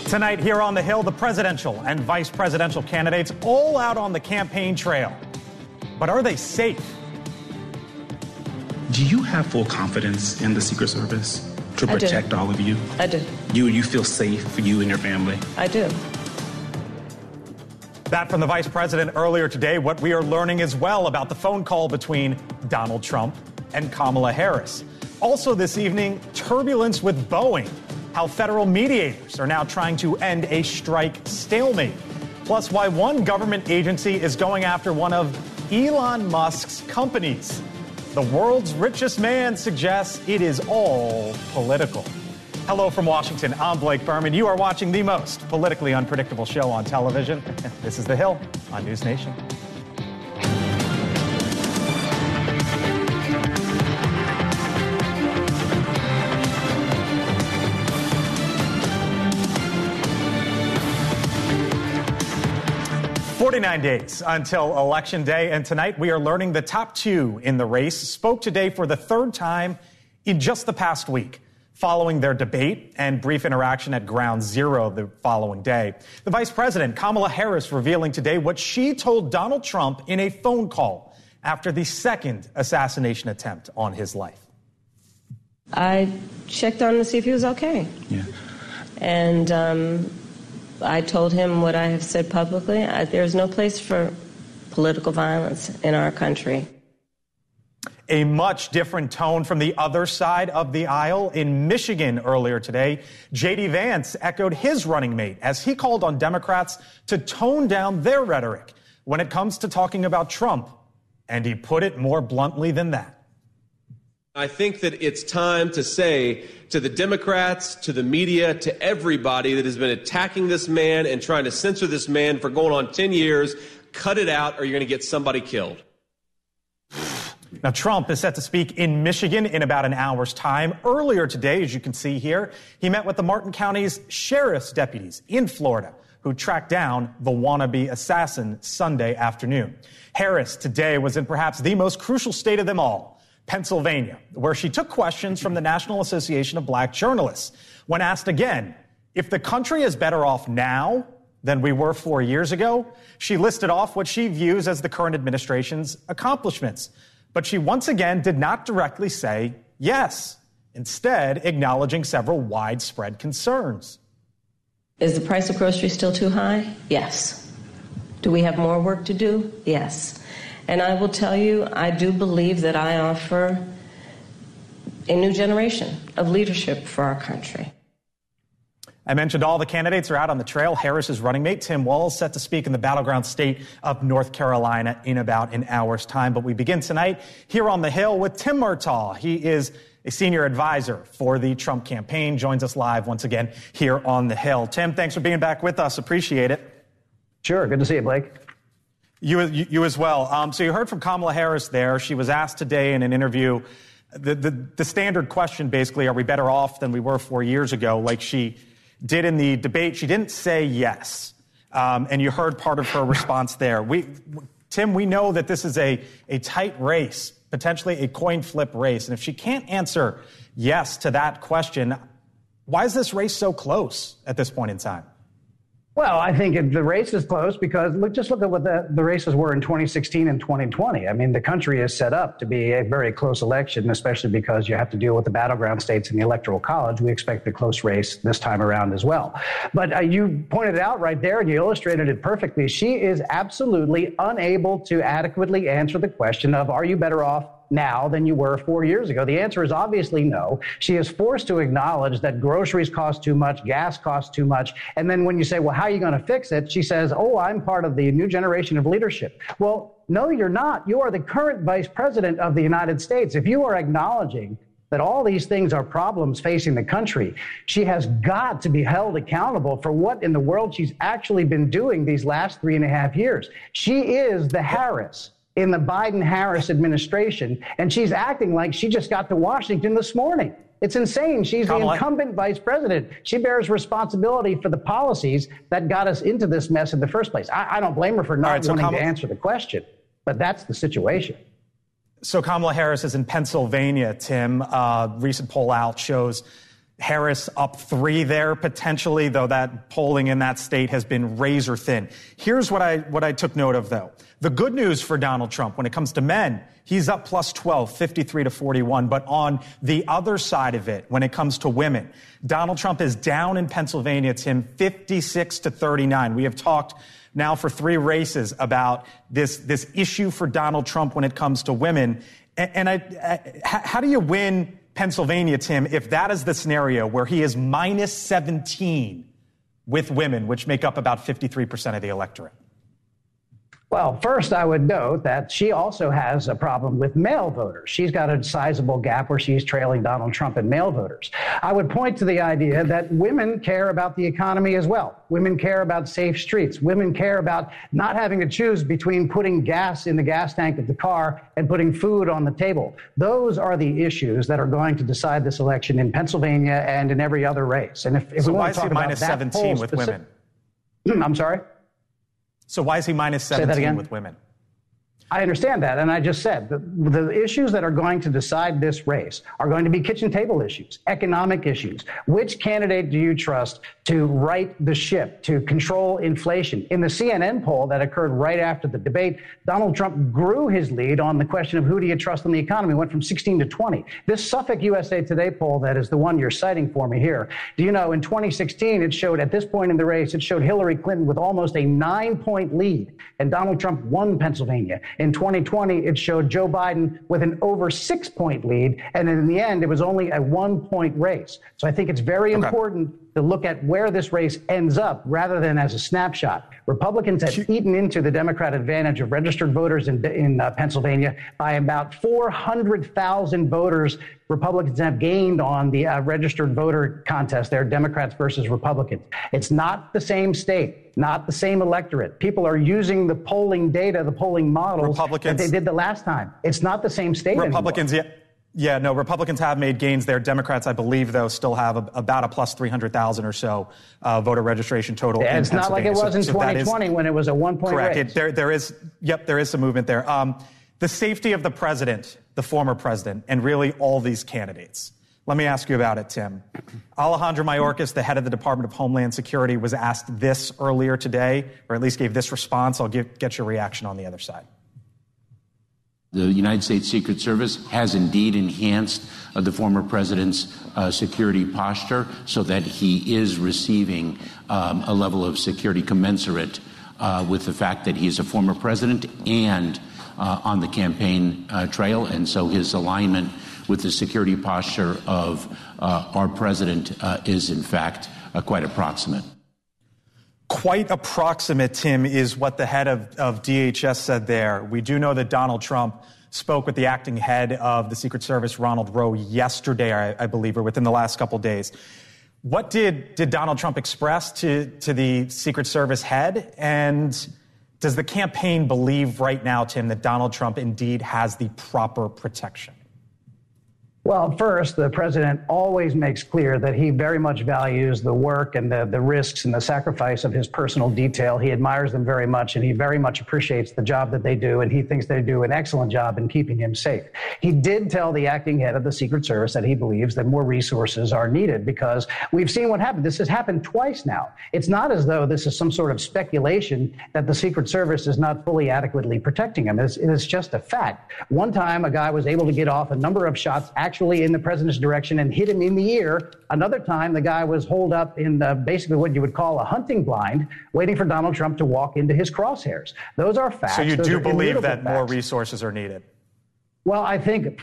Tonight here on the Hill, the presidential and vice presidential candidates all out on the campaign trail. But are they safe? Do you have full confidence in the Secret Service to protect all of you? I do. You feel safe for you and your family? I do. That from the vice president earlier today. What we are learning as well about the phone call between Donald Trump and Kamala Harris. Also this evening, turbulence with Boeing. How federal mediators are now trying to end a strike stalemate. Plus, why one government agency is going after one of Elon Musk's companies. The world's richest man suggests it is all political. Hello from Washington. I'm Blake Berman. You are watching the most politically unpredictable show on television. This is The Hill on NewsNation. "49 days until Election Day, and tonight we are learning the top two in the race spoke today for the third time in just the past week, following their debate and brief interaction at Ground Zero the following day. The Vice President, Kamala Harris, revealing today what she told Donald Trump in a phone call after the second assassination attempt on his life. I checked on him to see if he was okay. Yeah. And I told him what I have said publicly. There's no place for political violence in our country. A much different tone from the other side of the aisle. In Michigan earlier today, J.D. Vance echoed his running mate as he called on Democrats to tone down their rhetoric when it comes to talking about Trump. And he put it more bluntly than that. I think that it's time to say to the Democrats, to the media, to everybody that has been attacking this man and trying to censor this man for going on 10 years, cut it out or you're going to get somebody killed. Now, Trump is set to speak in Michigan in about an hour's time. Earlier today, as you can see here, he met with the Martin County's sheriff's deputies in Florida who tracked down the wannabe assassin Sunday afternoon. Harris today was in perhaps the most crucial state of them all, Pennsylvania, where she took questions from the National Association of Black Journalists. When asked again if the country is better off now than we were 4 years ago, she listed off what she views as the current administration's accomplishments. But she once again did not directly say yes, instead acknowledging several widespread concerns. Is the price of groceries still too high? Yes. Do we have more work to do? Yes. And I will tell you, I do believe that I offer a new generation of leadership for our country. I mentioned all the candidates are out on the trail. Harris's running mate, Tim Walz, set to speak in the battleground state of North Carolina in about an hour's time. But we begin tonight here on the Hill with Tim Murtaugh. He is a senior advisor for the Trump campaign, joins us live once again here on the Hill. Tim, thanks for being back with us. Appreciate it. Sure. Good to see you, Blake. You as well. So you heard from Kamala Harris there. She was asked today in an interview the standard question, basically, are we better off than we were 4 years ago, like she did in the debate. She didn't say yes. And you heard part of her response there. Tim, we know that this is a tight race, potentially a coin flip race. And if she can't answer yes to that question, why is this race so close at this point in time? Well, I think the race is close because just look at what the races were in 2016 and 2020. I mean, the country is set up to be a very close election, especially because you have to deal with the battleground states in the Electoral College. We expect a close race this time around as well. But you pointed it out right there and you illustrated it perfectly. She is absolutely unable to adequately answer the question of, are you better off now than you were 4 years ago? The answer is obviously no. She is forced to acknowledge that groceries cost too much, gas costs too much. And then when you say, well, how are you going to fix it? She says, oh, I'm part of the new generation of leadership. Well, no, you're not. You are the current vice president of the United States. If you are acknowledging that all these things are problems facing the country, she has got to be held accountable for what in the world she's actually been doing these last 3.5 years. She is the Harris in the Biden-Harris administration, and she's acting like she just got to Washington this morning. It's insane. She's the incumbent vice president. She bears responsibility for the policies that got us into this mess in the first place. I don't blame her for not wanting to answer the question, but that's the situation. So Kamala Harris is in Pennsylvania, Tim. Recent poll out shows Harris up 3 there potentially, though that polling in that state has been razor thin. Here's what I took note of, though. The good news for Donald Trump when it comes to men, he's up plus 12, 53 to 41. But on the other side of it, when it comes to women, Donald Trump is down in Pennsylvania, Tim, 56 to 39. We have talked now for 3 races about this issue for Donald Trump when it comes to women. And how do you win Pennsylvania, Tim, if that is the scenario where he is minus 17 with women, which make up about 53% of the electorate? Well, first, I would note that she also has a problem with male voters. She's got a sizable gap where she's trailing Donald Trump in male voters. I would point to the idea that women care about the economy as well. Women care about safe streets. Women care about not having to choose between putting gas in the gas tank of the car and putting food on the table. Those are the issues that are going to decide this election in Pennsylvania and in every other race. And if so we why want is to talk he about minus that 17 with women? I'm sorry? So why is he minus 17 with women? I understand that. And I just said the issues that are going to decide this race are going to be kitchen table issues, economic issues. Which candidate do you trust to right the ship, to control inflation? In the CNN poll that occurred right after the debate, Donald Trump grew his lead on the question of who do you trust in the economy, went from 16 to 20. This Suffolk USA Today poll that is the one you're citing for me here, do you know in 2016 it showed at this point in the race, it showed Hillary Clinton with almost a 9-point lead and Donald Trump won Pennsylvania. In 2020, it showed Joe Biden with an over 6-point lead. And in the end, it was only a 1-point race. So I think it's very important to look at where this race ends up rather than as a snapshot. Republicans have eaten into the Democrat advantage of registered voters in Pennsylvania by about 400,000 voters. Republicans have gained on the registered voter contest there, Democrats versus Republicans. It's not the same state, not the same electorate. People are using the polling data, the polling models that they did the last time. It's not the same state Republicans, anymore. Yeah, no, Republicans have made gains there. Democrats, I believe, though, still have about a plus 300,000 or so voter registration total. Yeah, it's not like it was in 2020 when it was a 1-point race. Correct. There is some movement there. The safety of the president, the former president, and really all these candidates. Let me ask you about it, Tim. Alejandro Mayorkas, the head of the Department of Homeland Security, was asked this earlier today, or at least gave this response. I'll get your reaction on the other side. The United States Secret Service has indeed enhanced the former president's security posture so that he is receiving a level of security commensurate with the fact that he's a former president and on the campaign trail. And so his alignment with the security posture of our president is, in fact, quite approximate. Quite approximate, Tim, is what the head of DHS said there. We do know that Donald Trump spoke with the acting head of the Secret Service, Ronald Rowe, yesterday, I believe, or within the last couple of days. What did Donald Trump express to the Secret Service head? And does the campaign believe right now, Tim, that Donald Trump indeed has the proper protection? Well, first, the president always makes clear that he very much values the work and the risks and the sacrifice of his personal detail. He admires them very much, and he very much appreciates the job that they do, and he thinks they do an excellent job in keeping him safe. He did tell the acting head of the Secret Service that he believes that more resources are needed because we've seen what happened. This has happened twice now. It's not as though this is some sort of speculation that the Secret Service is not fully adequately protecting him. It is just a fact. One time, a guy was able to get off a number of shots actually in the president's direction and hit him in the ear. Another time, the guy was holed up in basically what you would call a hunting blind, waiting for Donald Trump to walk into his crosshairs. Those are facts. So you do believe that facts. more resources are needed? Well, I think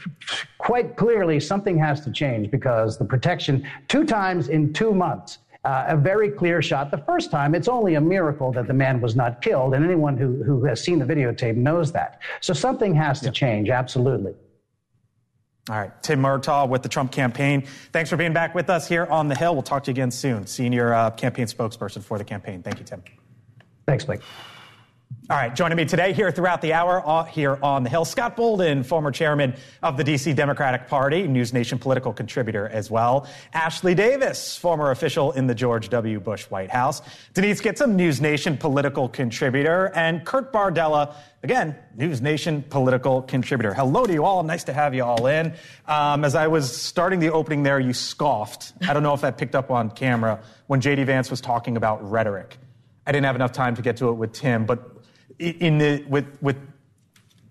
quite clearly something has to change because the protection 2 times in 2 months, a very clear shot. The first time, it's only a miracle that the man was not killed. And anyone who has seen the videotape knows that. So something has to change. Absolutely. All right. Tim Murtaugh with the Trump campaign. Thanks for being back with us here on the Hill. We'll talk to you again soon. Senior campaign spokesperson for the campaign. Thank you, Tim. Thanks, Blake. All right, joining me today here throughout the hour here on the Hill, Scott Bolden, former chairman of the D.C. Democratic Party, NewsNation political contributor as well. Ashley Davis, former official in the George W. Bush White House. Denise Gitsom, NewsNation political contributor. And Kurt Bardella, again, NewsNation political contributor. Hello to you all. Nice to have you all in. As I was starting the opening there, you scoffed. I don't know if that picked up on camera when J.D. Vance was talking about rhetoric. I didn't have enough time to get to it with Tim, but with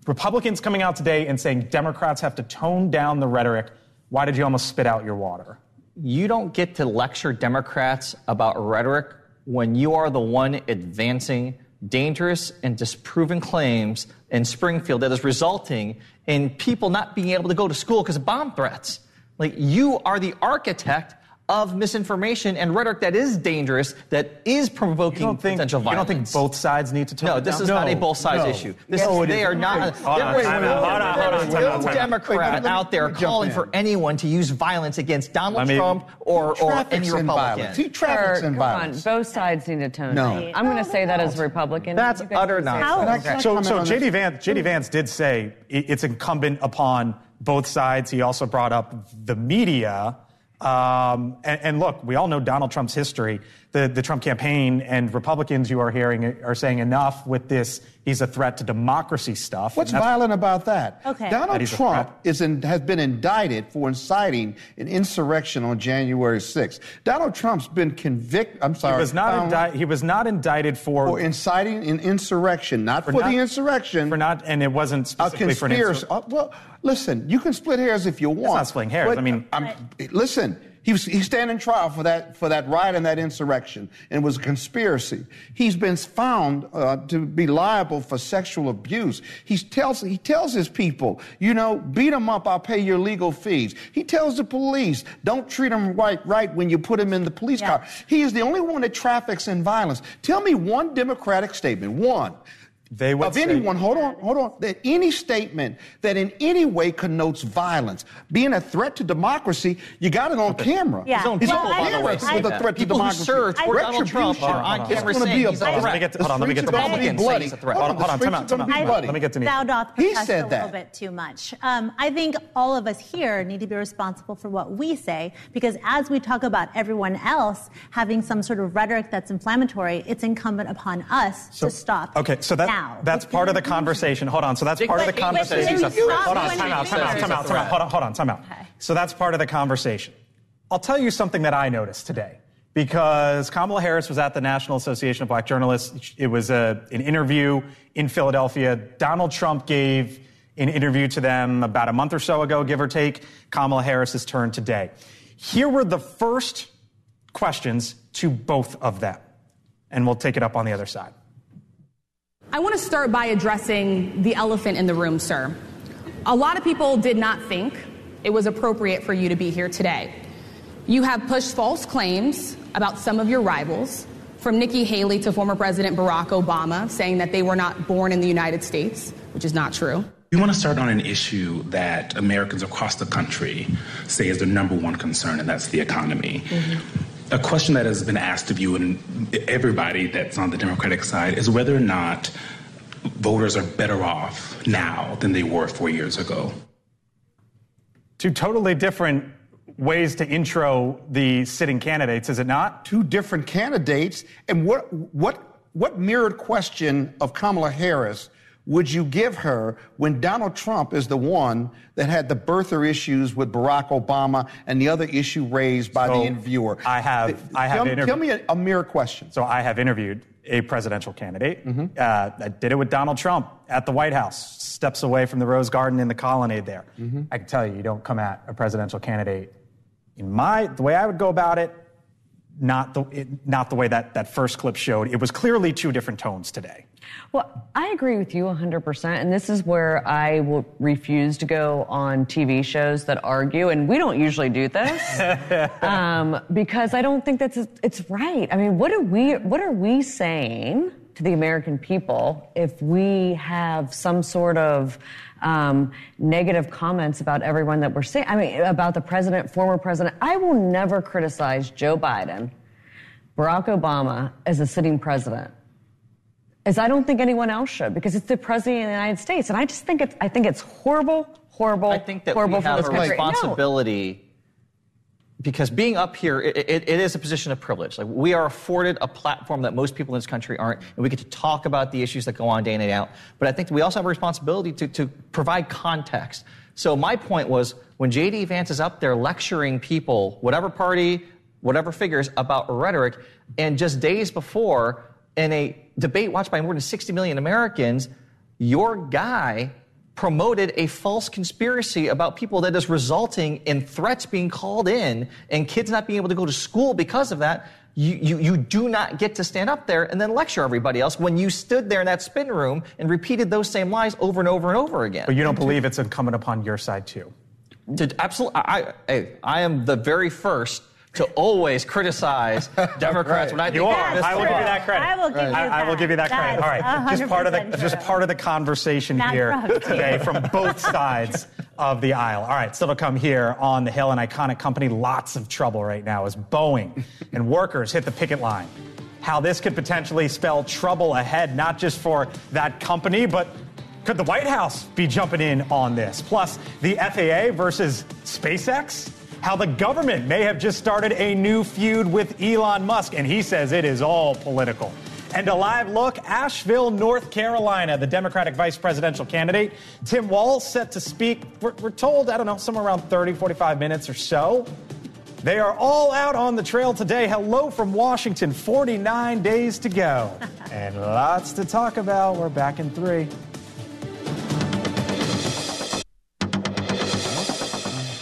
Republicans coming out today and saying Democrats have to tone down the rhetoric, why did you almost spit out your water? You don't get to lecture Democrats about rhetoric when you are the one advancing dangerous and disproven claims in Springfield that is resulting in people not being able to go to school because of bomb threats. Like, you are the architect of misinformation and rhetoric that is dangerous, that is provoking potential violence. You don't think both sides need to tone it down? No, this is not a both sides issue. They are not. There is no Democrat out there calling for anyone to use violence against Donald Trump or any Republican. He traffics in violence. Both sides need to tone it down. I'm going to say that as a Republican. That's utter nonsense. So J.D. Vance did say it's incumbent upon both sides. He also brought up the media. And look, we all know Donald Trump's history. The Trump campaign and Republicans, you are hearing, are saying enough with this. He's a threat to democracy stuff. What's violent about that? Okay. Donald Trump has been indicted for inciting an insurrection on January 6th. Donald Trump's been convicted. I'm sorry. He was not indicted for inciting an insurrection, not for the insurrection. And it wasn't specifically for an insurrection. Well, listen, you can split hairs if you want. It's not splitting hairs. Listen. He's standing trial for that riot and that insurrection, and it was a conspiracy. He's been found to be liable for sexual abuse. He tells his people, beat them up, I'll pay your legal fees. He tells the police, don't treat them right when you put them in the police car. He is the only one that traffics in violence. Tell me one Democratic statement, one. Hold on, that any statement that in any way connotes violence, being a threat to democracy, you got it on camera. Yeah. It's on camera with a threat to democracy. Who served for Donald Trump are on camera saying he's a threat. Let me get to Republicans saying he's a threat. Hold on, time out. Let me get to me. Thou doth protest a little bit too much. I think all of us here need to be responsible for what we say, because as we talk about everyone else having some sort of rhetoric that's inflammatory, it's incumbent upon us to stop. Okay, so that's part of the conversation. Hold on. So that's part of the conversation. Hold on. Time out. Okay. So that's part of the conversation. I'll tell you something that I noticed today, because Kamala Harris was at the National Association of Black Journalists. It was an interview in Philadelphia. Donald Trump gave an interview to them about a month or so ago, give or take. Kamala Harris's turn today. Here were the first questions to both of them, and we'll take it up on the other side. I want to start by addressing the elephant in the room, sir. A lot of people did not think it was appropriate for you to be here today. You have pushed false claims about some of your rivals, from Nikki Haley to former President Barack Obama, saying that they were not born in the United States, which is not true. We want to start on an issue that Americans across the country say is their number one concern, and that's the economy. Mm-hmm. A question that has been asked of you and everybody that's on the Democratic side is whether or not voters are better off now than they were 4 years ago. Two totally different ways to intro the sitting candidates, is it not? Two different candidates. And what mirrored question of Kamala Harris would you give her when Donald Trump is the one that had the birther issues with Barack Obama and the other issue raised by the interviewer? Tell me a mirror question. So I have interviewed a presidential candidate. Mm-hmm. I did it with Donald Trump at the White House, steps away from the Rose Garden in the Colonnade there. Mm-hmm. I can tell you don't come at a presidential candidate the way I would go about it, not the way that first clip showed. It was clearly two different tones today. Well, I agree with you 100%, and this is where I will refuse to go on TV shows that argue, and we don't usually do this, because I don't think it's right. I mean, what are we saying to the American people if we have some sort of negative comments about everyone that we're saying? I mean, about the president, former president. I will never criticize Joe Biden, Barack Obama as a sitting president. as I don't think anyone else should, because it's the president of the United States. And I just think it's horrible. I think that we have a responsibility because being up here, it is a position of privilege. Like, we are afforded a platform that most people in this country aren't, and we get to talk about the issues that go on day in and day out. But I think we also have a responsibility to provide context. So my point was, when J.D. Vance is up there lecturing people, whatever party, whatever figures, about rhetoric, and just days before, in a debate watched by more than 60 million Americans, your guy promoted a false conspiracy about people that is resulting in threats being called in and kids not being able to go to school because of that. You do not get to stand up there and then lecture everybody else when you stood there in that spin room and repeated those same lies over and over and over again. But you don't believe it's incumbent upon your side, too? Absolutely. I am the very first to always criticize Democrats when I think I will give you that credit. I will give you that. I will give you that credit. All right. Just part of the conversation here today from both sides of the aisle. All right. Still to come here on the Hill, an iconic company, lots of trouble right now as Boeing and workers hit the picket line. How this could potentially spell trouble ahead, not just for that company, but could the White House be jumping in on this? Plus, the FAA versus SpaceX. How the government may have just started a new feud with Elon Musk, and he says it is all political. And a live look, Asheville, North Carolina, the Democratic vice presidential candidate, Tim Walz, set to speak, we're told, somewhere around 30, 45 minutes or so. They are all out on the trail today. Hello from Washington, 49 days to go. And lots to talk about. We're back in 3.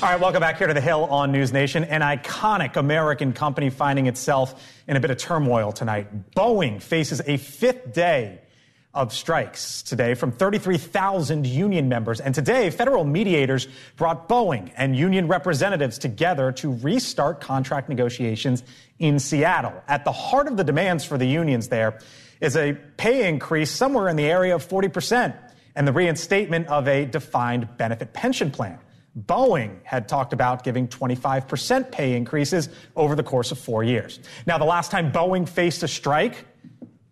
All right, welcome back here to the Hill on NewsNation. An iconic American company finding itself in a bit of turmoil tonight. Boeing faces a 5th day of strikes today from 33,000 union members. And today, federal mediators brought Boeing and union representatives together to restart contract negotiations in Seattle. At the heart of the demands for the unions there is a pay increase somewhere in the area of 40% and the reinstatement of a defined benefit pension plan. Boeing had talked about giving 25% pay increases over the course of 4 years. Now, the last time Boeing faced a strike,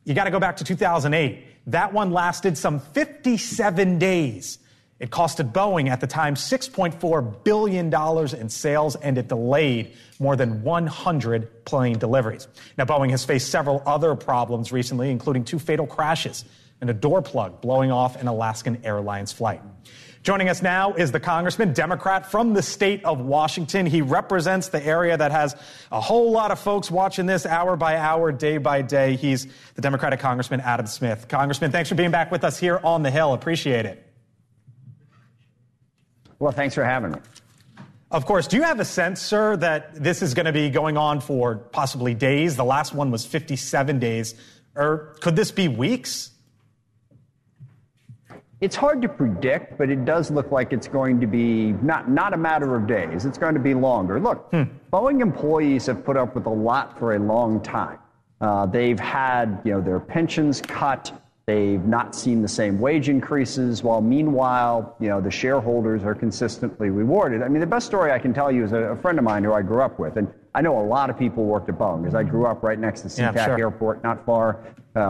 you got to go back to 2008. That one lasted some 57 days. It costed Boeing at the time $6.4 billion in sales, and it delayed more than 100 plane deliveries. Now, Boeing has faced several other problems recently, including 2 fatal crashes and a door plug blowing off an Alaskan Airlines flight. Joining us now is the congressman, Democrat from the state of Washington. He represents the area that has a whole lot of folks watching this hour by hour, day by day. He's the Democratic Congressman Adam Smith. Congressman, thanks for being back with us here on the Hill. Appreciate it. Well, thanks for having me. Of course. Do you have a sense, sir, that this is going to be going on for possibly days? The last one was 57 days. Or could this be weeks? It's hard to predict, but it does look like it's going to be not a matter of days. It's going to be longer. Look, Boeing employees have put up with a lot for a long time. They've had, their pensions cut. They've not seen the same wage increases, while meanwhile, the shareholders are consistently rewarded. I mean, the best story I can tell you is a friend of mine who I grew up with, and I know a lot of people worked at Boeing because I grew up right next to SeaTac Airport, not far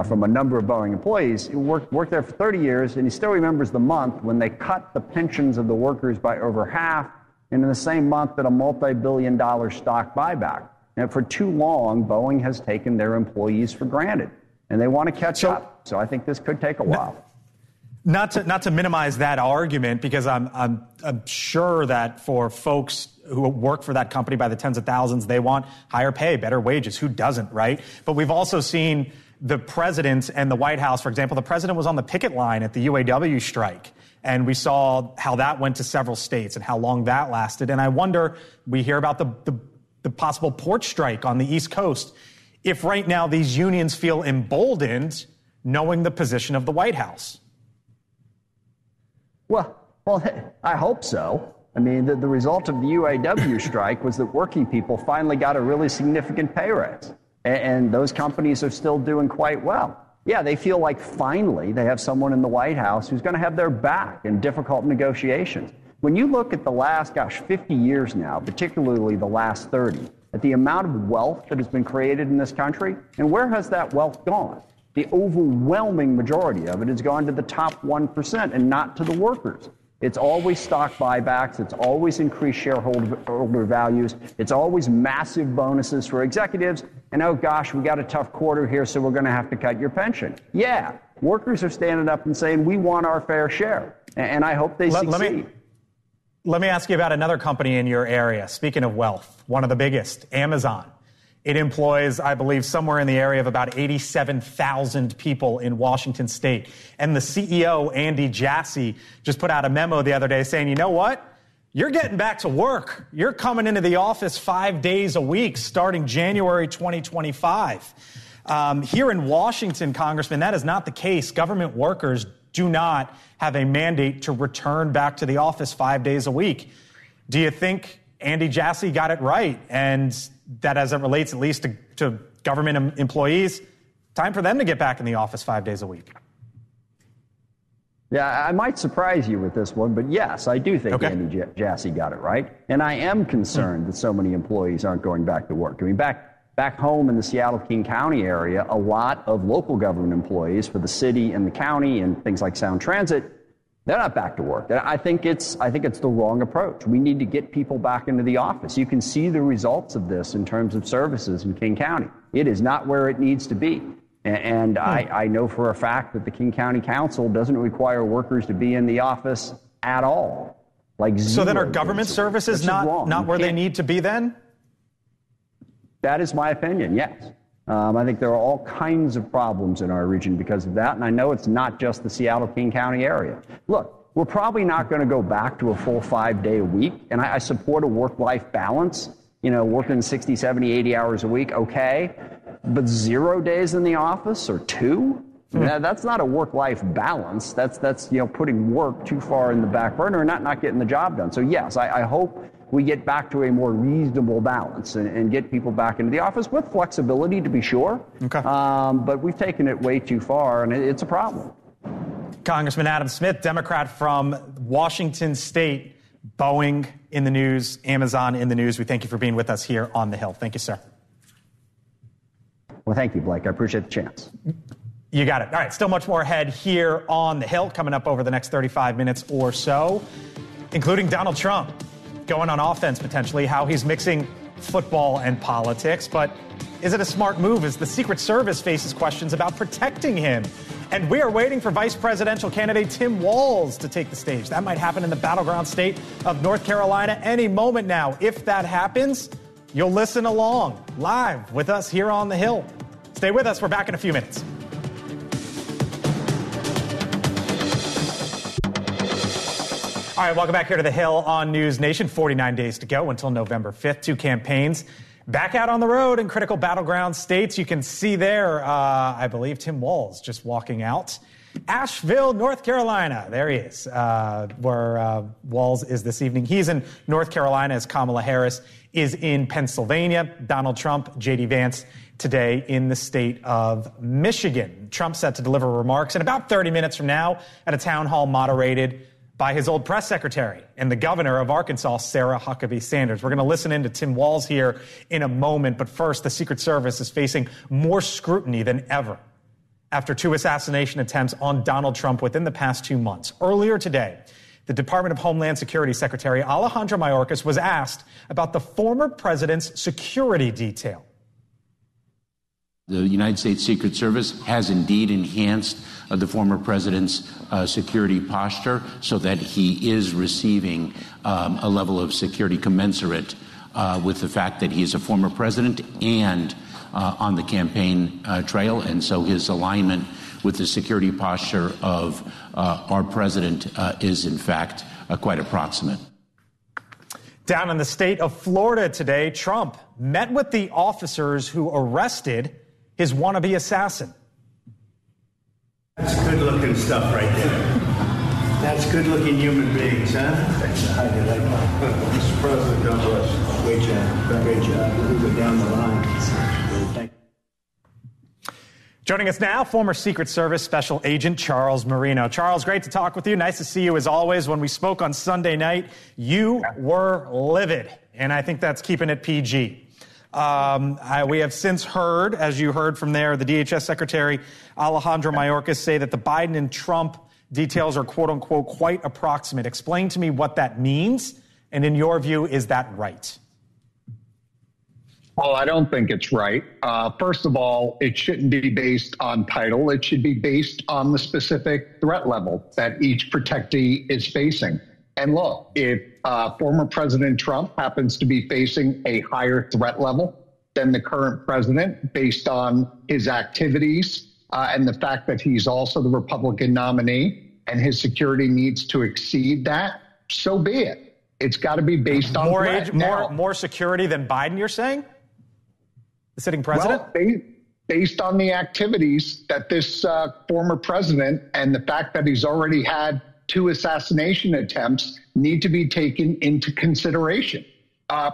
from a number of Boeing employees. He worked there for 30 years, and he still remembers the month when they cut the pensions of the workers by over half, and in the same month that a multi-billion-dollar stock buyback. And for too long, Boeing has taken their employees for granted, and they want to catch up. So I think this could take a while. Not to minimize that argument, because I'm sure that for folks who work for that company by the tens of thousands, they want higher pay, better wages. Who doesn't, right? But we've also seen the president and the White House, for example, the president was on the picket line at the UAW strike. And we saw how that went to several states and how long that lasted. And I wonder, we hear about the possible port strike on the East Coast. If right now these unions feel emboldened knowing the position of the White House. Well, I hope so. I mean, the result of the UAW strike was that working people finally got a really significant pay raise. And those companies are still doing quite well. Yeah, they feel like finally they have someone in the White House who's going to have their back in difficult negotiations. When you look at the last, 50 years now, particularly the last 30, at the amount of wealth that has been created in this country, and where has that wealth gone? The overwhelming majority of it has gone to the top 1% and not to the workers. It's always stock buybacks. It's always increased shareholder values. It's always massive bonuses for executives. And, oh, gosh, we got a tough quarter here, so we're going to have to cut your pension. Yeah, workers are standing up and saying we want our fair share. And I hope they succeed. Let me ask you about another company in your area. Speaking of wealth, one of the biggest, Amazon. It employs, I believe, somewhere in the area of about 87,000 people in Washington state. And the CEO, Andy Jassy, just put out a memo the other day saying, you know what? You're getting back to work. You're coming into the office 5 days a week starting January 2025. Here in Washington, Congressman, that is not the case. Government workers do not have a mandate to return back to the office 5 days a week. Do you think Andy Jassy got it right? And that as it relates at least to government employees, time for them to get back in the office 5 days a week. Yeah, I might surprise you with this one, but yes, I do think Andy Jassy got it right. And I am concerned that so many employees aren't going back to work. I mean, back home in the Seattle-King County area, a lot of local government employees for the city and the county and things like Sound Transit, they're not back to work. I think it's the wrong approach. We need to get people back into the office. You can see the results of this in terms of services in King County. It is not where it needs to be. And I know for a fact that the King County Council doesn't require workers to be in the office at all. So then are government services not where they need to be then? That is my opinion, yes. I think there are all kinds of problems in our region because of that, and I know it's not just the Seattle-King County area. Look, we're probably not going to go back to a full 5 day a week, and I support a work-life balance, working 60, 70, 80 hours a week, okay, but 0 days in the office or 2? That's not a work-life balance. That's putting work too far in the back burner and not getting the job done. So, yes, I hope we get back to a more reasonable balance and get people back into the office with flexibility, to be sure. Okay. But we've taken it way too far, and it's a problem. Congressman Adam Smith, Democrat from Washington State. Boeing in the news, Amazon in the news. We thank you for being with us here on the Hill. Thank you, sir. Well, thank you, Blake. I appreciate the chance. You got it. All right, still much more ahead here on the Hill coming up over the next 35 minutes or so, including Donald Trump going on offense potentially, how he's mixing football and politics. But is it a smart move as the Secret Service faces questions about protecting him? And we are waiting for Vice Presidential candidate Tim Walz to take the stage. That might happen in the battleground state of North Carolina any moment now. If that happens, you'll listen along live with us here on the Hill. Stay with us. We're back in a few minutes. All right, welcome back here to the Hill on NewsNation. 49 days to go until November 5th. 2 campaigns back out on the road in critical battleground states. You can see there, I believe, Tim Walz just walking out. Asheville, North Carolina. There he is, where Walz is this evening. He's in North Carolina as Kamala Harris is in Pennsylvania. Donald Trump, J.D. Vance today in the state of Michigan. Trump set to deliver remarks in about 30 minutes from now at a town hall moderated by his old press secretary and the governor of Arkansas, Sarah Huckabee Sanders. We're going to listen into Tim Walz here in a moment, but first, the Secret Service is facing more scrutiny than ever after 2 assassination attempts on Donald Trump within the past 2 months. Earlier today, the Department of Homeland Security Secretary Alejandro Mayorkas was asked about the former president's security detail. The United States Secret Service has indeed enhanced the former president's security posture so that he is receiving a level of security commensurate with the fact that he's a former president and on the campaign trail. And so his alignment with the security posture of our president is, in fact, quite approximate. Down in the state of Florida today, Trump met with the officers who arrested his wannabe assassin. That's good-looking stuff right there. That's good-looking human beings, huh? How do you like that? Mr. President, God bless. Great job. Great job. We go down the line. Thank you. Joining us now, former Secret Service Special Agent Charles Marino. Charles, great to talk with you. Nice to see you as always. When we spoke on Sunday night, you were livid, and I think that's keeping it PG. We have since heard, as you heard from there, the DHS Secretary Alejandro Mayorkas say that the Biden and Trump details are, quote unquote, quite approximate. Explain to me what that means. And in your view, is that right? Well, I don't think it's right. First of all, it shouldn't be based on title. It should be based on the specific threat level that each protectee is facing. And look, if former President Trump happens to be facing a higher threat level than the current president based on his activities and the fact that he's also the Republican nominee and his security needs to exceed that, so be it. It's got to be based on more security than Biden, you're saying? The sitting president? Well, based on the activities that this former president and the fact that he's already had 2 assassination attempts need to be taken into consideration.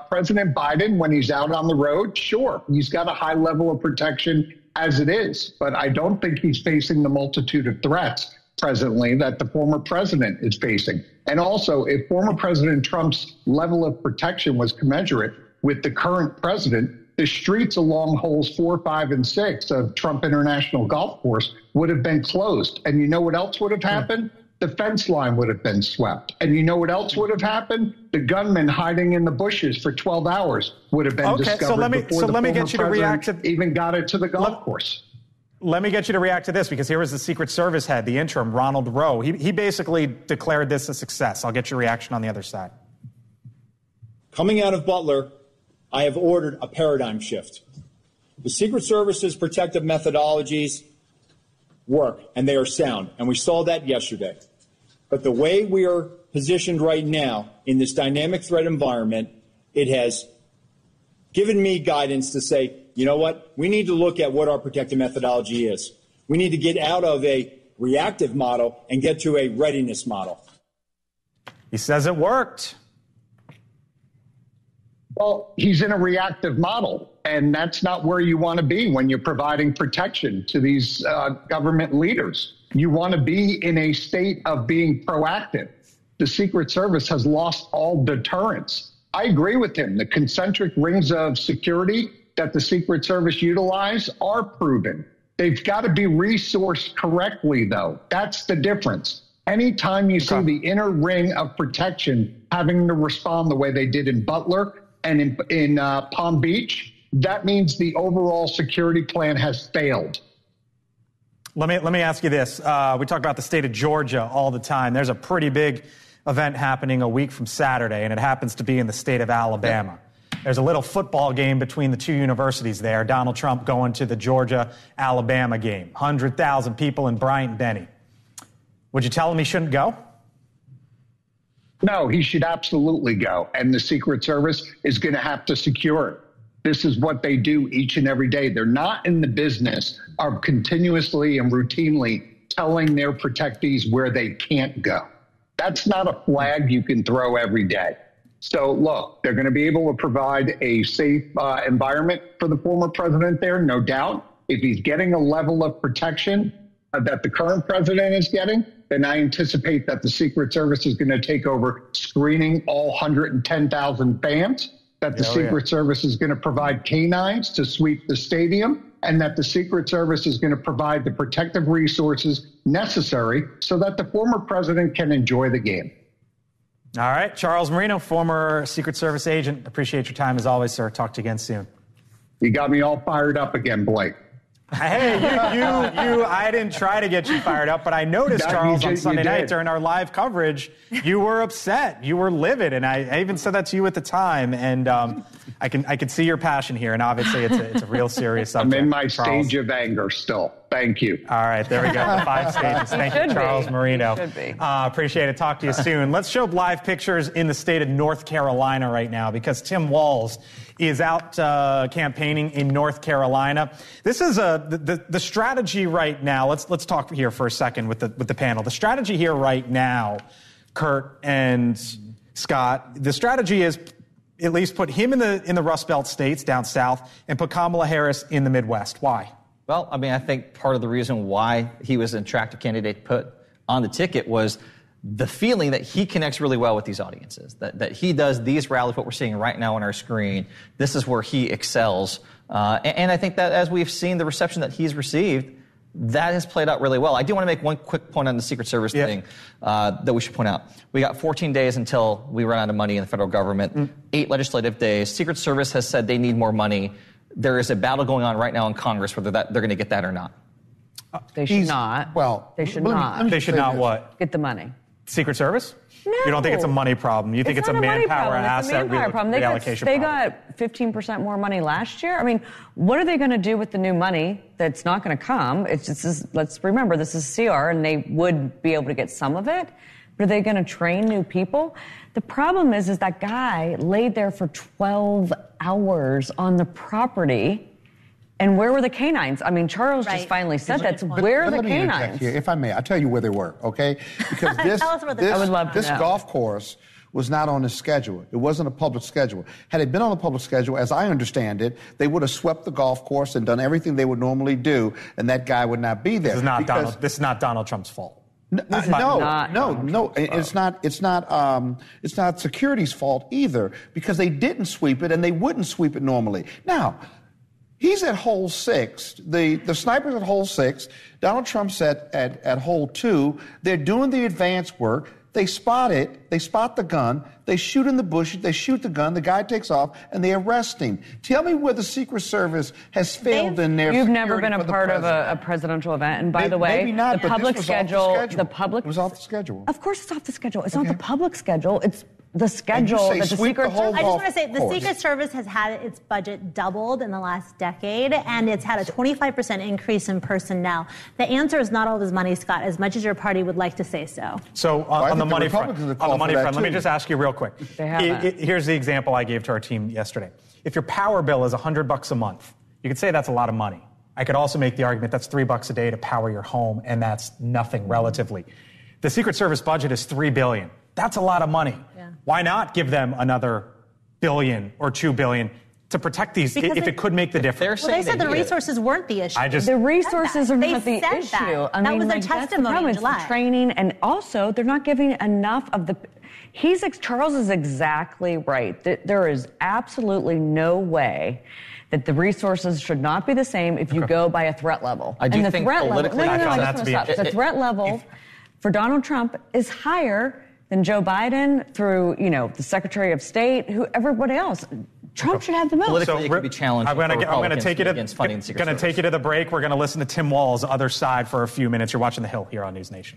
President Biden, when he's out on the road, sure, he's got a high level of protection as it is, but I don't think he's facing the multitude of threats presently that the former president is facing. And also, if former President Trump's level of protection was commensurate with the current president, the streets along holes 4, 5, and 6 of Trump International Golf Course would have been closed. And you know what else would have happened? The fence line would have been swept. And you know what else would have happened? The gunman hiding in the bushes for 12 hours would have been discovered before the former president even got it to the golf course. Let me get you to react to this, because here was the Secret Service head, the interim, Ronald Rowe. He basically declared this a success. I'll get your reaction on the other side. Coming out of Butler, I have ordered a paradigm shift. The Secret Service's protective methodologies work, and they are sound, and we saw that yesterday. But the way we are positioned right now in this dynamic threat environment, it has given me guidance to say, you know what, we need to look at what our protective methodology is. We need to get out of a reactive model and get to a readiness model. He says it worked. Well, he's in a reactive model, and that's not where you want to be when you're providing protection to these government leaders. You want to be in a state of being proactive. The Secret Service has lost all deterrence. I agree with him. The concentric rings of security that the Secret Service utilize are proven. They've got to be resourced correctly, though. That's the difference. Anytime you see the inner ring of protection having to respond the way they did in Butler and in Palm Beach, that means the overall security plan has failed. Let me ask you this. We talk about the state of Georgia all the time. There's a pretty big event happening a week from Saturday, and it happens to be in the state of Alabama. There's a little football game between the 2 universities there. Donald Trump going to the Georgia-Alabama game. 100,000 people in Bryant-Denny. Would you tell him he shouldn't go? No, he should absolutely go. And the Secret Service is going to have to secure it. This is what they do each and every day. They're not in the business of continuously and routinely telling their protectees where they can't go. That's not a flag you can throw every day. So, look, they're going to be able to provide a safe environment for the former president there, no doubt. If he's getting a level of protection that the current president is getting, then I anticipate that the Secret Service is going to take over screening all 110,000 fans, that the Secret Service is going to provide canines to sweep the stadium, and that the Secret Service is going to provide the protective resources necessary so that the former president can enjoy the game. All right. Charles Marino, former Secret Service agent. Appreciate your time as always, sir. Talk to you again soon. You got me all fired up again, Blake. Hey, I didn't try to get you fired up, but I noticed, Charles, on Sunday night during our live coverage, you were upset. You were livid, and I even said that to you at the time, and I can see your passion here, and obviously it's a real serious subject. I'm in my Charles. stage of anger still. Thank you. All right, there we go. The 5 stages. Thank you, Charles Marino. Appreciate it. Talk to you soon. Let's show live pictures in the state of North Carolina right now, because Tim Walz is out campaigning in North Carolina. This is the strategy right now. Let's talk here for a second with the panel. The strategy here right now, Kurt and Scott, the strategy is at least put him in the Rust Belt states down south and put Kamala Harris in the Midwest. Why? Well, I mean, I think part of the reason why he was an attractive candidate put on the ticket was the feeling that he connects really well with these audiences, that he does these rallies, what we're seeing right now on our screen, this is where he excels. And I think that as we've seen the reception that he's received, that has played out really well. I do want to make one quick point on the Secret Service thing that we should point out. We got 14 days until we run out of money in the federal government, 8 legislative days. Secret Service has said they need more money. There is a battle going on right now in Congress whether they're going to get that or not. They should not. Well, they should not. They should not what? Get the money. Secret Service? No. You don't think it's a money problem? You think it's a manpower asset reallocation They problem? got 15% more money last year. I mean, what are they going to do with the new money that's not going to come? It's just, let's remember, this is CR, and they would be able to get some of it. But are they going to train new people? The problem is that guy laid there for 12 hours on the property. And where were the canines? I mean, Charles just finally said that. Where are the canines? Here, if I may, I'll tell you where they were, okay? Because I would love to this know. golf course was not on the schedule. It wasn't a public schedule. Had it been on a public schedule, as I understand it, they would have swept the golf course and done everything they would normally do, and that guy would not be there. This is not Donald Trump's fault. It's not security's fault either, because they didn't sweep it and they wouldn't sweep it normally. Now, he's at hole 6. The sniper's at hole 6. Donald Trump's at hole 2. They're doing the advance work. They spot it. They spot the gun. They shoot in the bushes. They shoot the gun. The guy takes off, and they arrest him. Tell me where the Secret Service has failed in their You've security never been a part of a presidential event. And by the way, maybe not, the but public this was schedule, off the schedule. It was off the schedule. Of course it's off the schedule. It's not the public schedule. It's the schedule that the Secret Service. I just want to say the Secret Service has had its budget doubled in the last decade, and it's had a 25% increase in personnel. The answer is not all this money, Scott, as much as your party would like to say so. So on the money front, let me just ask you real quick. Here's the example I gave to our team yesterday. If your power bill is $100 a month, you could say that's a lot of money. I could also make the argument that's $3 a day to power your home, and that's nothing relatively. The Secret Service budget is $3 billion. That's a lot of money. Yeah. Why not give them another billion or $2 billion to protect these if it could make the difference? Well, they said the resources weren't the issue. The resources are not the issue. That was their testimony in July. It's the training, and also they're not giving enough of the. Charles is exactly right. There is absolutely no way that the resources should not be the same if you go by a threat level. I do think politically, the threat level for Donald Trump is higher than Joe Biden, through, the Secretary of State, everybody else. Trump should have the most. Politically, it could be challenging. I'm going to take you to the break. We're going to listen to Tim Walz' other side for a few minutes. You're watching The Hill here on NewsNation.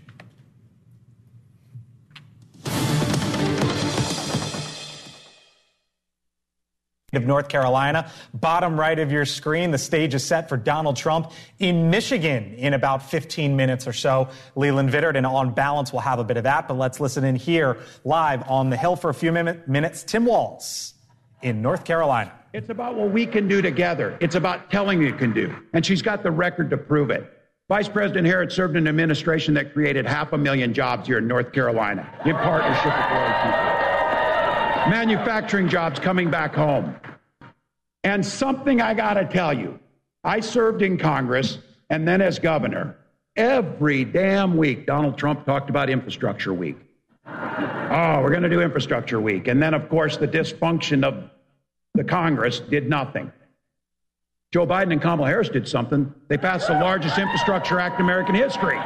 Of North Carolina, bottom right of your screen, the stage is set for Donald Trump in Michigan in about 15 minutes or so. Leland Vittert and On Balance will have a bit of that, but let's listen in here live on The Hill for a few minutes. Tim Walz in North Carolina. It's about what we can do together. It's about telling you can do, and she's got the record to prove it. Vice President Harris served in an administration that created 500,000 jobs here in North Carolina in partnership with local people. Manufacturing jobs coming back home. And something I got to tell you, I served in Congress and then as governor. Every damn week, Donald Trump talked about Infrastructure Week. Oh, we're going to do Infrastructure Week. And then, of course, the dysfunction of the Congress did nothing. Joe Biden and Kamala Harris did something. They passed the largest infrastructure act in American history.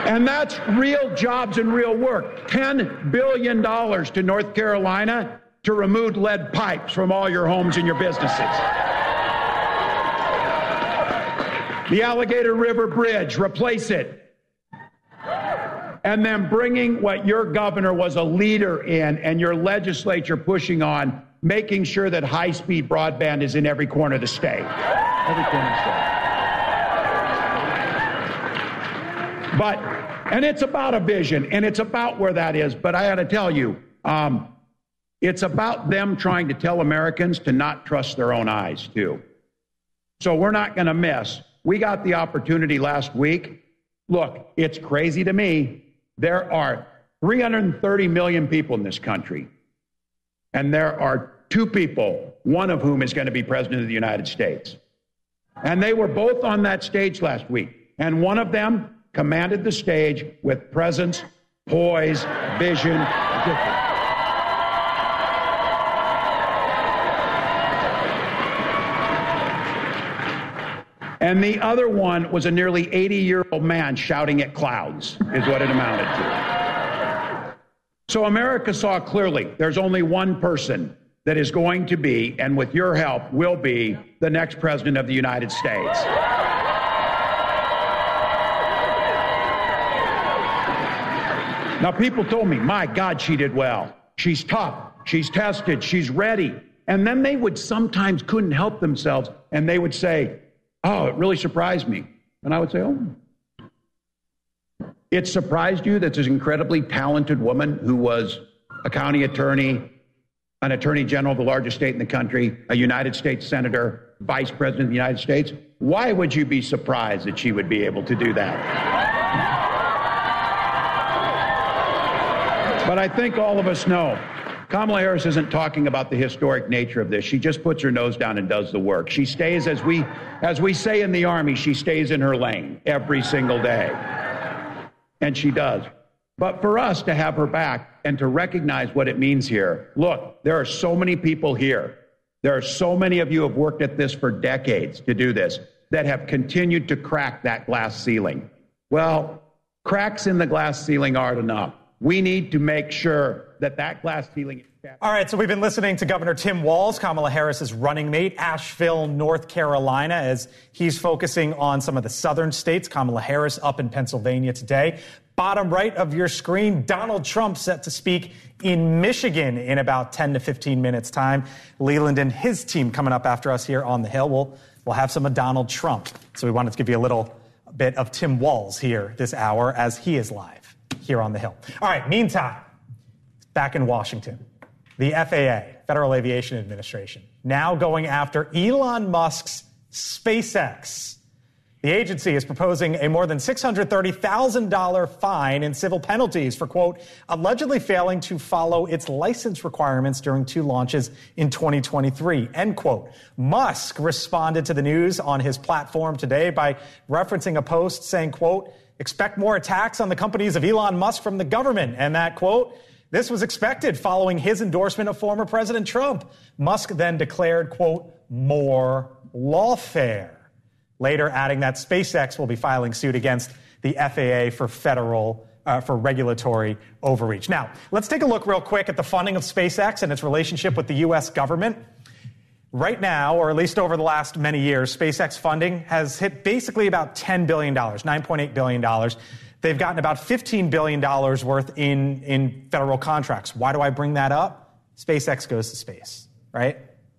And that's real jobs and real work. $10 billion to North Carolina to remove lead pipes from all your homes and your businesses. The Alligator River Bridge, replace it. And then bringing what your governor was a leader in and your legislature pushing on, making sure that high-speed broadband is in every corner of the state. Every corner of the state. And it's about a vision, and it's about where that is. But I got to tell you, it's about them trying to tell Americans to not trust their own eyes, too. So we're not going to miss. We got the opportunity last week. Look, it's crazy to me. There are 330 million people in this country, and there are 2 people, one of whom is going to be president of the United States. And they were both on that stage last week. And one of them commanded the stage with presence, poise, vision. And the other one was a nearly 80-year-old man shouting at clouds, is what it amounted to. So America saw clearly there's only one person that is going to be, and with your help, will be the next president of the United States. Now, people told me, my God, she did well. She's tough. She's tested. She's ready. And then they would sometimes couldn't help themselves, and they would say, oh, it really surprised me. And I would say, oh. It surprised you that this incredibly talented woman who was a county attorney, an attorney general of the largest state in the country, a United States senator, vice president of the United States, why would you be surprised that she would be able to do that? But I think all of us know Kamala Harris isn't talking about the historic nature of this. She just puts her nose down and does the work. She stays, as we say in the Army, she stays in her lane every single day. And she does. But for us to have her back and to recognize what it means here, look, there are so many people here. There are so many of you who have worked at this for decades to do this that have continued to crack that glass ceiling. Well, cracks in the glass ceiling aren't enough. We need to make sure that that glass ceiling is kept. All right, so we've been listening to Governor Tim Walz, Kamala Harris's running mate, Asheville, North Carolina, as he's focusing on some of the southern states. Kamala Harris up in Pennsylvania today. Bottom right of your screen, Donald Trump set to speak in Michigan in about 10 to 15 minutes' time. Leland and his team coming up after us here on the Hill. We'll have some of Donald Trump. So we wanted to give you a little bit of Tim Walz here this hour as he is live here on the Hill. All right, meantime, back in Washington, the FAA, Federal Aviation Administration, now going after Elon Musk's SpaceX. The agency is proposing a more than $630,000 fine and civil penalties for, quote, allegedly failing to follow its license requirements during 2 launches in 2023, end quote. Musk responded to the news on his platform today by referencing a post saying, quote, expect more attacks on the companies of Elon Musk from the government, and that, quote, this was expected following his endorsement of former President Trump. Musk then declared, quote, more lawfare. Later adding that SpaceX will be filing suit against the FAA for regulatory overreach. Now, let's take a look real quick at the funding of SpaceX and its relationship with the U.S. government. Right now, or at least over the last many years, SpaceX funding has hit basically about $10 billion, $9.8 billion. They've gotten about $15 billion worth in federal contracts. Why do I bring that up? SpaceX goes to space, right?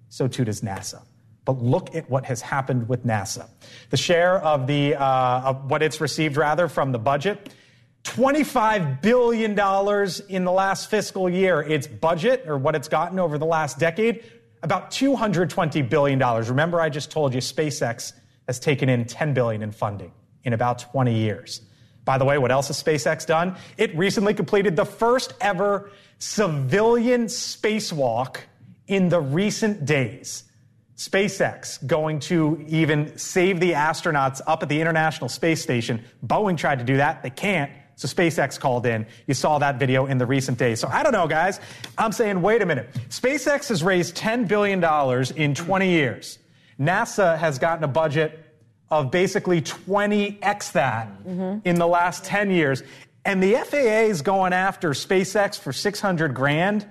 So too does NASA. But look at what has happened with NASA. The share of of what it's received, rather, from the budget, $25 billion in the last fiscal year. Its budget, or what it's gotten over the last decade, about $220 billion. Remember, I just told you SpaceX has taken in $10 billion in funding in about 20 years. By the way, what else has SpaceX done? It recently completed the first ever civilian spacewalk in the recent days. SpaceX going to even save the astronauts up at the International Space Station. Boeing tried to do that. They can't. So SpaceX called in. You saw that video in the recent days. So I don't know, guys. I'm saying, wait a minute. SpaceX has raised $10 billion in 20 years. NASA has gotten a budget of basically 20x that in the last 10 years. And the FAA is going after SpaceX for $600,000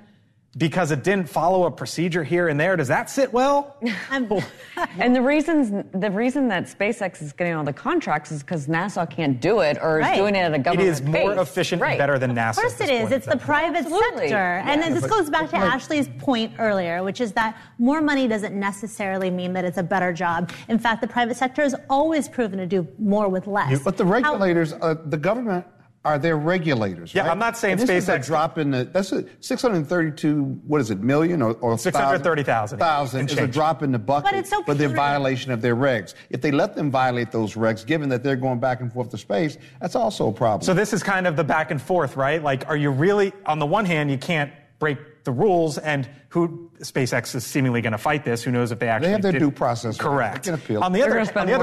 because it didn't follow a procedure here and there. Does that sit well? And the reason that SpaceX is getting all the contracts is because NASA can't do it, or is doing it at a government It is more efficient and better than NASA. Of course it is. It's the private sector. Yeah. And then this goes back to Ashley's point earlier, which is that more money doesn't necessarily mean that it's a better job. In fact, the private sector has always proven to do more with less. But the regulators, the government, are their regulators, right? Yeah, I'm not saying and this SpaceX. Is a drop in the, that's a 632, what is it, million or 630,000 is a drop in the bucket for their violation of their regs. If they let them violate those regs, given that they're going back and forth to space, that's also a problem. So this is kind of the back and forth, right? Like, are you really, on the one hand, you can't break the rules, and who SpaceX is seemingly going to fight this. Who knows if they actually have their due process. Correct. They can appeal. On the other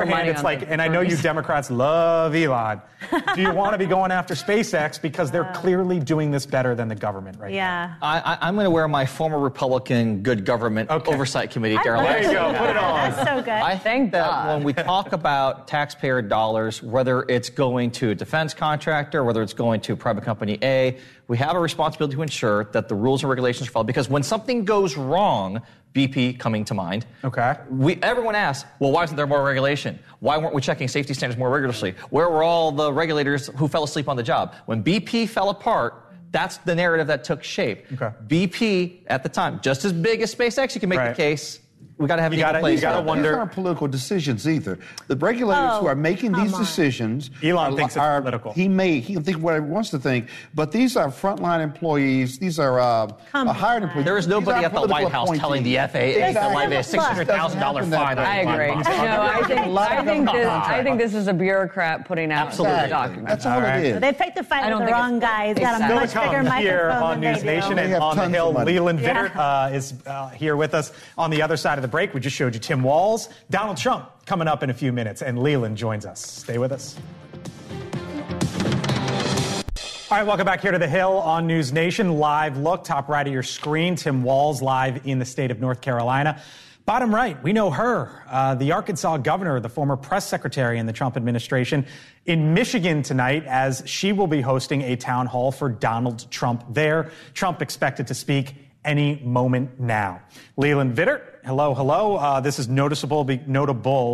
hand, it's like, and I know you Democrats love Elon. Do you want to be going after SpaceX because they're clearly doing this better than the government right now? I'm going to wear my former Republican good government oversight committee, Darrell. There you go. Put it on. That's so good. I think that when we talk about taxpayer dollars, whether it's going to a defense contractor, whether it's going to private company A, we have a responsibility to ensure that the rules and regulations are followed. Because when something goes wrong, BP coming to mind. Okay. Everyone asks, well, why isn't there more regulation? Why weren't we checking safety standards more rigorously? Where were all the regulators who fell asleep on the job? When BP fell apart, that's the narrative that took shape. Okay. BP, at the time, just as big as SpaceX, you can make the case. We got to have you got to wonder. These aren't political decisions either. The regulators who are making these decisions, Elon thinks it's political. He can think whatever he wants to think, but these are frontline employees. These are hired employees. There is nobody at the White House telling the FAA to levy a $600,000 fine. I agree. I think this is a bureaucrat putting out the document. That's all it is. They picked the fight with the wrong guys. Got a much bigger microphone here on than News they Nation do. and on the Hill. Leland Vittert is here with us on the other side of the break. We just showed you Tim Walz. Donald Trump coming up in a few minutes, and Leland joins us. Stay with us. All right, welcome back here to the Hill on News Nation. Live look, top right of your screen. Tim Walz live in the state of North Carolina. Bottom right, we know her, the Arkansas governor, the former press secretary in the Trump administration, in Michigan tonight as she will be hosting a town hall for Donald Trump there. Trump expected to speak any moment now. Leland Vittert, hello. This is notable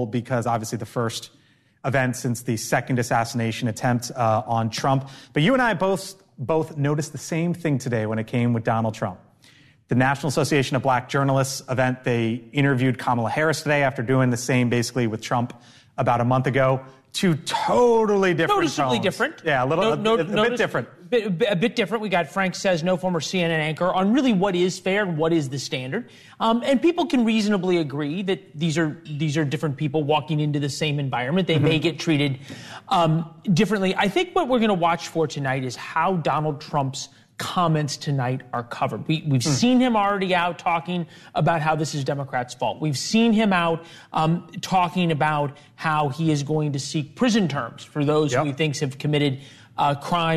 because obviously the first event since the second assassination attempt on Trump. But you and I both noticed the same thing today when it came with Donald Trump. The National Association of Black Journalists event, they interviewed Kamala Harris today after doing the same basically with Trump about a month ago. Two totally different Noticeably tones. different. Yeah, a bit different. A bit different. We got Frank Sesno, former CNN anchor, on really what is fair and what is the standard. And people can reasonably agree that these are different people walking into the same environment. They may get treated differently. I think what we're going to watch for tonight is how Donald Trump's comments tonight are covered. We've seen him already out talking about how this is Democrats' fault. We've seen him out talking about how he is going to seek prison terms for those who he thinks have committed crime.